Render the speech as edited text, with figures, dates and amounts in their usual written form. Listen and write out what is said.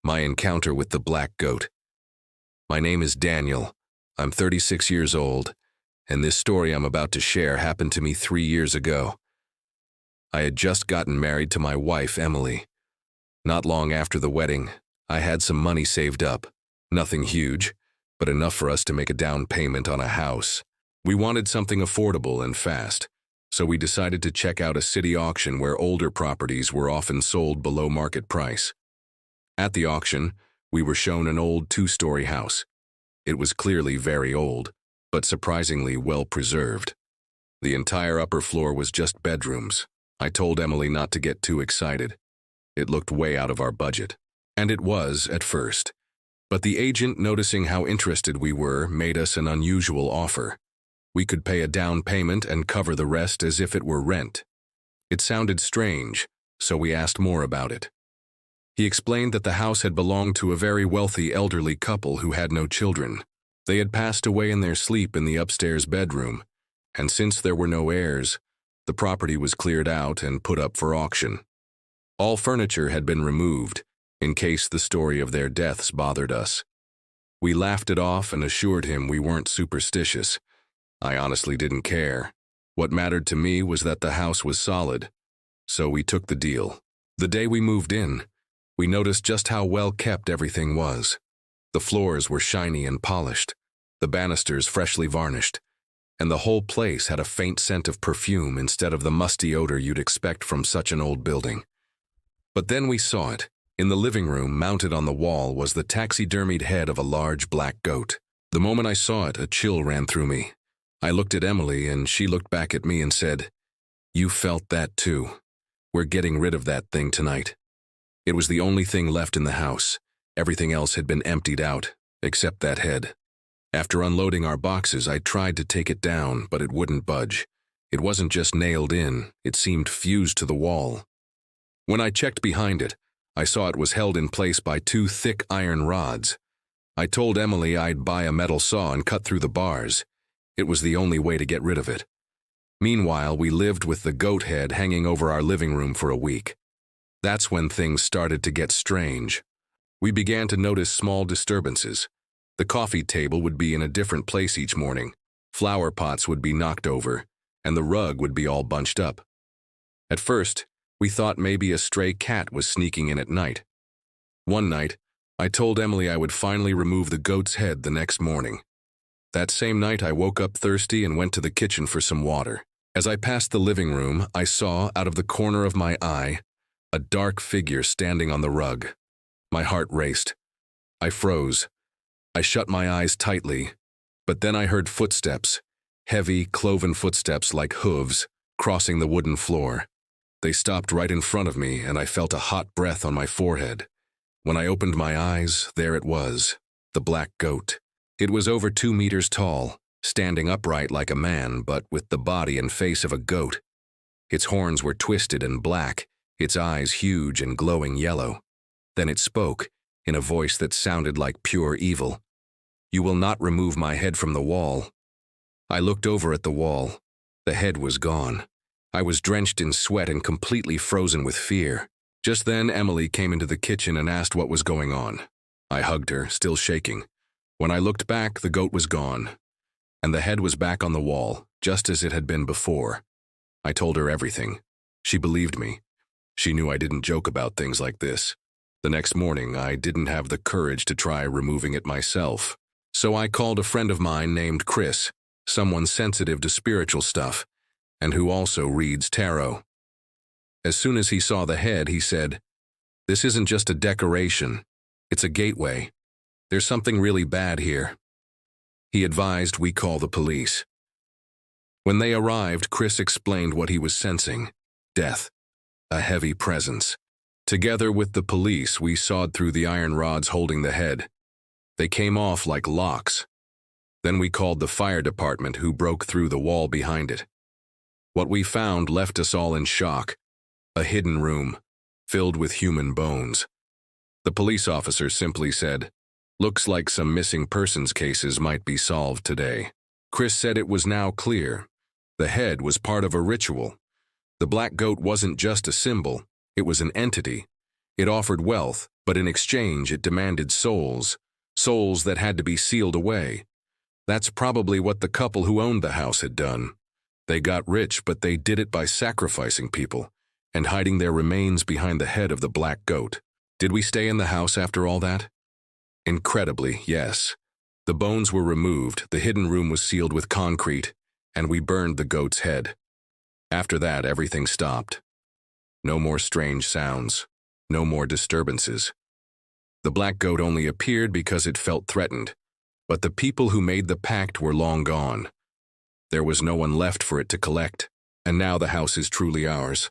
My encounter with the black goat. My name is Daniel. I'm 36 years old, and this story I'm about to share happened to me 3 years ago. I had just gotten married to my wife, Emily. Not long after the wedding, I had some money saved up. Nothing huge, but enough for us to make a down payment on a house. We wanted something affordable and fast, so we decided to check out a city auction where older properties were often sold below market price. At the auction, we were shown an old 2-story house. It was clearly very old, but surprisingly well preserved. The entire upper floor was just bedrooms. I told Emily not to get too excited. It looked way out of our budget. And it was at first. But the agent, noticing how interested we were, made us an unusual offer. We could pay a down payment and cover the rest as if it were rent. It sounded strange, so we asked more about it. He explained that the house had belonged to a very wealthy elderly couple who had no children. They had passed away in their sleep in the upstairs bedroom, and since there were no heirs, the property was cleared out and put up for auction. All furniture had been removed, in case the story of their deaths bothered us. We laughed it off and assured him we weren't superstitious. I honestly didn't care. What mattered to me was that the house was solid, so we took the deal. The day we moved in, we noticed just how well kept everything was. The floors were shiny and polished, the banisters freshly varnished, and the whole place had a faint scent of perfume instead of the musty odor you'd expect from such an old building. But then we saw it. In the living room, mounted on the wall, was the taxidermied head of a large black goat. The moment I saw it, a chill ran through me. I looked at Emily, and she looked back at me and said, "You felt that too. We're getting rid of that thing tonight." It was the only thing left in the house. Everything else had been emptied out, except that head. After unloading our boxes, I tried to take it down, but it wouldn't budge. It wasn't just nailed in, it seemed fused to the wall. When I checked behind it, I saw it was held in place by 2 thick iron rods. I told Emily I'd buy a metal saw and cut through the bars. It was the only way to get rid of it. Meanwhile, we lived with the goat head hanging over our living room for a week. That's when things started to get strange. We began to notice small disturbances. The coffee table would be in a different place each morning. Flower pots would be knocked over, and the rug would be all bunched up. At first, we thought maybe a stray cat was sneaking in at night. One night, I told Emily I would finally remove the goat's head the next morning. That same night, I woke up thirsty and went to the kitchen for some water. As I passed the living room, I saw, out of the corner of my eye, a dark figure standing on the rug. My heart raced. I froze. I shut my eyes tightly, but then I heard footsteps, heavy, cloven footsteps like hooves, crossing the wooden floor. They stopped right in front of me, and I felt a hot breath on my forehead. When I opened my eyes, there it was, the black goat. It was over 2 meters tall, standing upright like a man, but with the body and face of a goat. Its horns were twisted and black, its eyes huge and glowing yellow. Then it spoke, in a voice that sounded like pure evil. "You will not remove my head from the wall." I looked over at the wall. The head was gone. I was drenched in sweat and completely frozen with fear. Just then, Emily came into the kitchen and asked what was going on. I hugged her, still shaking. When I looked back, the goat was gone, and the head was back on the wall, just as it had been before. I told her everything. She believed me. She knew I didn't joke about things like this. The next morning, I didn't have the courage to try removing it myself. So I called a friend of mine named Chris, someone sensitive to spiritual stuff, and who also reads tarot. As soon as he saw the head, he said, "This isn't just a decoration. It's a gateway. There's something really bad here." He advised we call the police. When they arrived, Chris explained what he was sensing: death, a heavy presence. Together with the police, we sawed through the iron rods holding the head. They came off like locks. Then we called the fire department, who broke through the wall behind it. What we found left us all in shock: a hidden room, filled with human bones. The police officer simply said, "Looks like some missing persons cases might be solved today." Chris said it was now clear. The head was part of a ritual. The black goat wasn't just a symbol, it was an entity. It offered wealth, But in exchange, it demanded souls, souls that had to be sealed away. That's probably what the couple who owned the house had done. They got rich, but they did it by sacrificing people and hiding their remains behind the head of the black goat. Did we stay in the house after all that? Incredibly, yes. The bones were removed, the hidden room was sealed with concrete, and we burned the goat's head. After that, everything stopped. No more strange sounds. No more disturbances. The black goat only appeared because it felt threatened, but the people who made the pact were long gone. There was no one left for it to collect, and now the house is truly ours.